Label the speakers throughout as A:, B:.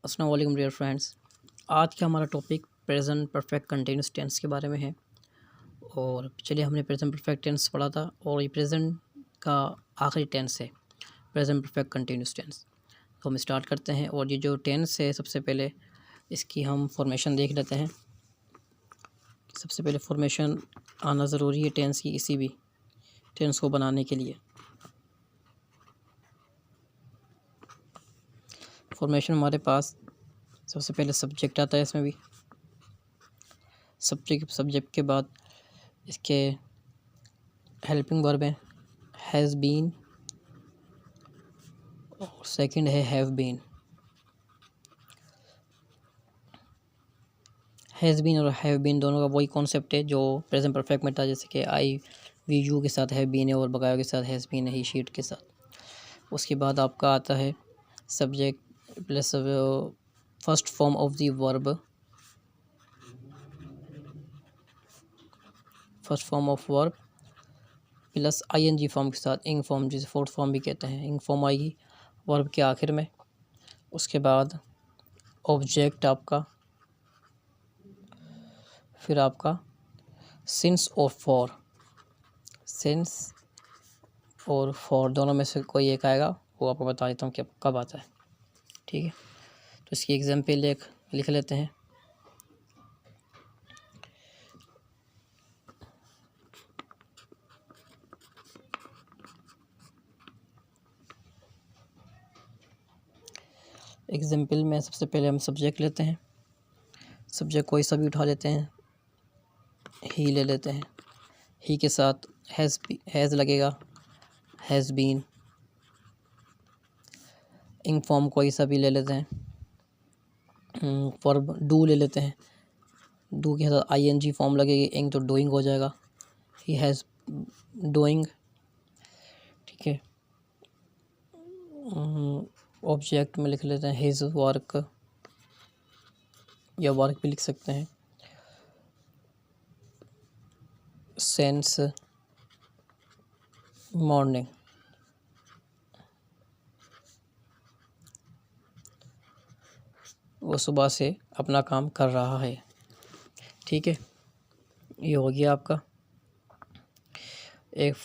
A: अस्सलाम वालेकुम dear friends. आज का हमारा topic present perfect continuous tense के बारे में है। और चलिए, हमने प्रेजेंट परफेक्ट टेंस पढ़ा था और ये प्रेजेंट का आखिरी टेंस है प्रेजेंट परफेक्ट कंटिन्यूस टेंस। तो हम स्टार्ट करते हैं। और ये जो टेंस है, सबसे पहले इसकी हम फॉर्मेशन देख लेते हैं। सबसे पहले फॉर्मेशन आना ज़रूरी है टेंस की, किसी भी टेंस को बनाने के लिए। फॉर्मेशन हमारे पास सबसे पहले सब्जेक्ट आता है, इसमें भी सब्जेक्ट के बाद इसके हेल्पिंग वर्ब है हैज़ बीन और सेकंड है हैव बीन। हैज़ बीन और हैव बीन दोनों का वही कॉन्सेप्ट है जो प्रेजेंट परफेक्ट में था, जैसे कि आई वी यू के साथ हैव बीन है और बकाया के साथ हैज़ बीन है ही शीट के साथ। उसके बाद आपका आता है subject plus first form of the verb, first form of verb plus ING form के साथ इंग फॉर्म, जिसे फोर्थ फॉर्म भी कहते हैं। इंग फॉर्म आएगी वर्ब के आखिर में। उसके बाद ऑब्जेक्ट आपका, फिर आपका सिंस और फॉर। सिंस और फॉर दोनों में से कोई एक आएगा, वो आपको बता देता हूँ कि कब आता है। ठीक है, तो इसकी एग्जाम्पल लिख लेते हैं। एग्जाम्पल में सबसे पहले हम सब्जेक्ट लेते हैं। सब्जेक्ट कोई सा भी उठा लेते हैं, ही ले लेते हैं। ही के साथ हैज़ लगेगा, हैज़ बीन। इंग फॉर्म कोई सा भी ले लेते हैं। वर्ब डू ले लेते हैं, डू के साथ आईएनजी फॉर्म लगेगी, इंग तो डूइंग हो जाएगा। He has doing. ठीक है, ऑब्जेक्ट में लिख लेते हैं हिज वर्क, या वर्क भी लिख सकते हैं। सेंस मॉर्निंग, वो सुबह से अपना काम कर रहा है। ठीक है, ये हो गया आपका एक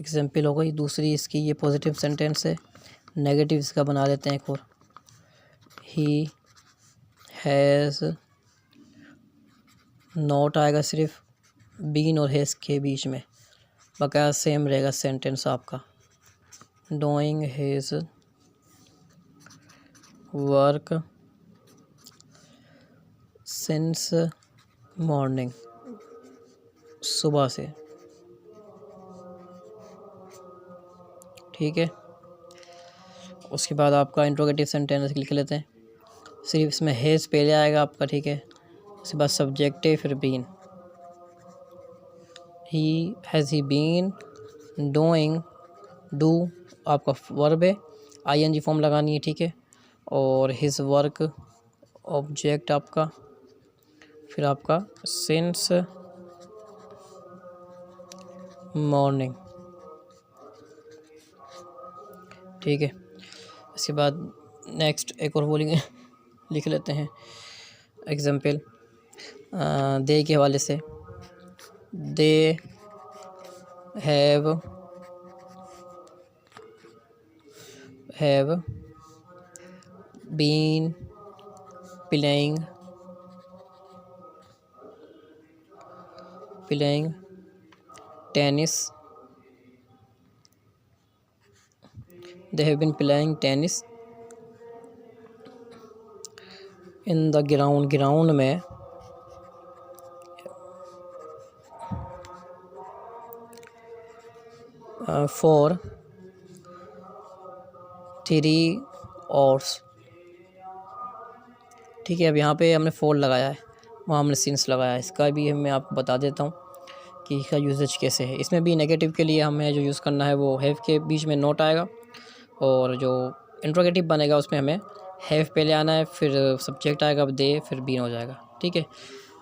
A: एग्जाम्पल हो गई। दूसरी इसकी ये पॉजिटिव सेंटेंस है। नेगेटिव इसका बना लेते हैं एक और। ही हैज़ नॉट आएगा सिर्फ बीन और हैज़ के बीच में, बकाया सेम रहेगा सेंटेंस आपका। Doing his work since morning, सुबह से। ठीक है, उसके बाद आपका इंट्रोगेटिव सेंटेंस लिख लेते हैं। सिर्फ इसमें हैज़ पहले आएगा आपका। ठीक है, उसके बाद सब्जेक्ट है, फिर been. He has he been doing, do आपका वर्ब है, आईएनजी फॉर्म लगानी है। ठीक है, और हिज वर्क ऑब्जेक्ट आपका, फिर आपका सिंस मॉर्निंग। ठीक है, इसके बाद नेक्स्ट एक और बोलेंगे लिख लेते हैं एग्जाम्पल दे के हवाले से। They have been playing tennis. They have been playing tennis in the ground। Ground में for 3 hours। ठीक है, अब यहाँ पे हमने फोर लगाया है, वहाँ हमने सिंस लगाया है। इसका भी मैं आपको बता देता हूँ कि इसका यूजेज कैसे है। इसमें भी नेगेटिव के लिए हमें जो यूज़ करना है वो हैव के बीच में नोट आएगा, और जो इंट्रोगेटिव बनेगा उसमें हमें हैव पहले आना है, फिर सब्जेक्ट आएगा, अब दे, फिर बीन हो जाएगा। ठीक है,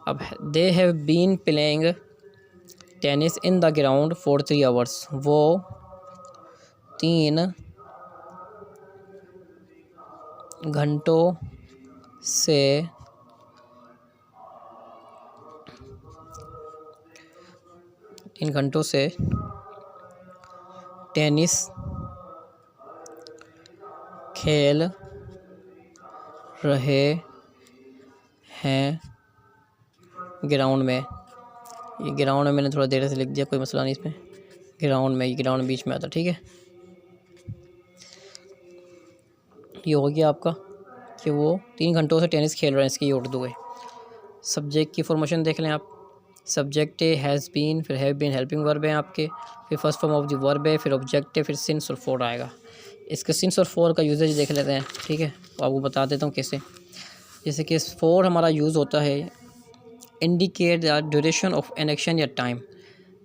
A: अब they have been playing tennis in the ground for 3 hours। वो 3 घंटों से टेनिस खेल रहे हैं ग्राउंड में। ये ग्राउंड में मैंने थोड़ा देर से लिख दिया, कोई मसला नहीं इसमें। ग्राउंड में, ये ग्राउंड बीच में आता, ठीक है। ये हो गया आपका कि वो 3 घंटों से टेनिस खेल रहे हैं, इसकी उर्दू है। सब्जेक्ट की फॉर्मेशन देख लें आप। सब्जेक्ट है हैज़ बीन, फिर हैव बीन हेल्पिंग वर्ब है आपके, फिर first form of the verb है, फिर ऑब्जेक्ट है, फिर सिंस और फॉर आएगा। इसके सिंस और फॉर का यूजेज देख लेते हैं, ठीक है। तो आपको बता देता हूँ कैसे। जैसे कि फॉर हमारा यूज़ होता है indicate the duration of an action या टाइम।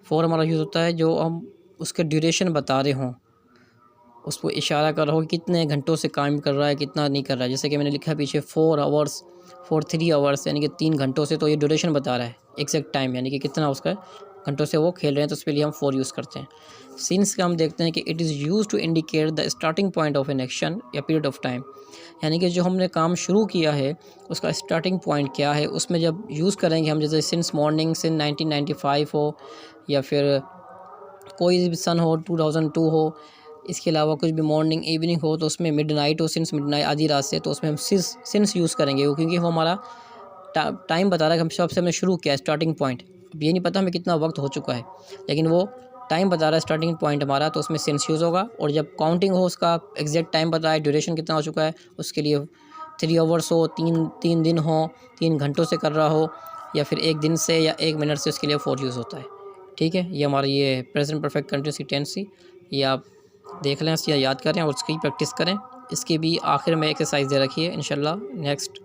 A: फॉर हमारा यूज़ होता है जो हम उसके ड्यूरेशन बता रहे हों, उसको इशारा कर रहा हो कि कितने घंटों से काम कर रहा है, कितना नहीं कर रहा है। जैसे कि मैंने लिखा है पीछे 4 आवर्स फॉर 3 आवर्स, यानी कि 3 घंटों से, तो ये ड्यूरेशन बता रहा है, एग्जैक्ट टाइम, यानी कि कितना उसका घंटों से वो खेल रहे हैं, तो उसके लिए हम फॉर यूज़ करते हैं। सिंस का हम देखते हैं कि it is use to indicate the starting point of an action या पीरियड ऑफ टाइम, यानी कि जो हमने काम शुरू किया है उसका स्टार्टिंग पॉइंट क्या है, उसमें जब यूज़ करेंगे हम, जैसे सिंस मॉर्निंग, सिंस 1995 हो, या फिर कोई भी सन हो 2002 हो, इसके अलावा कुछ भी मॉर्निंग इवनिंग हो, तो उसमें मिडनाइट हो, सिंस मिडनाइट आधी रात से, तो उसमें हम सिंस यूज़ करेंगे, क्योंकि वो हमारा टाइम बता रहा है कि हम सबसे हमने शुरू किया, स्टार्टिंग पॉइंट। अब ये नहीं पता हमें कितना वक्त हो चुका है, लेकिन वो टाइम बता रहा है स्टार्टिंग पॉइंट हमारा, तो उसमें सिंस यूज़ होगा। और जब काउंटिंग हो, उसका एग्जैक्ट टाइम बताए, ड्यूरेशन कितना हो चुका है, उसके लिए 3 आवर्स हो, 3 दिन हो, 3 घंटों से कर रहा हो, या फिर 1 दिन से या 1 मिनट से, उसके लिए फॉर यूज़ होता है, ठीक है। ये हमारी ये प्रेजेंट परफेक्ट कंटिन्यूस टेंस थी, ये आप देख लें, इसकी याद करें और उसकी प्रैक्टिस करें। इसकी भी आखिर में एक्सरसाइज दे रखी है, इंशाल्लाह नेक्स्ट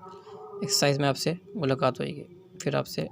A: एक्सरसाइज में आपसे मुलाकात होगी, फिर आपसे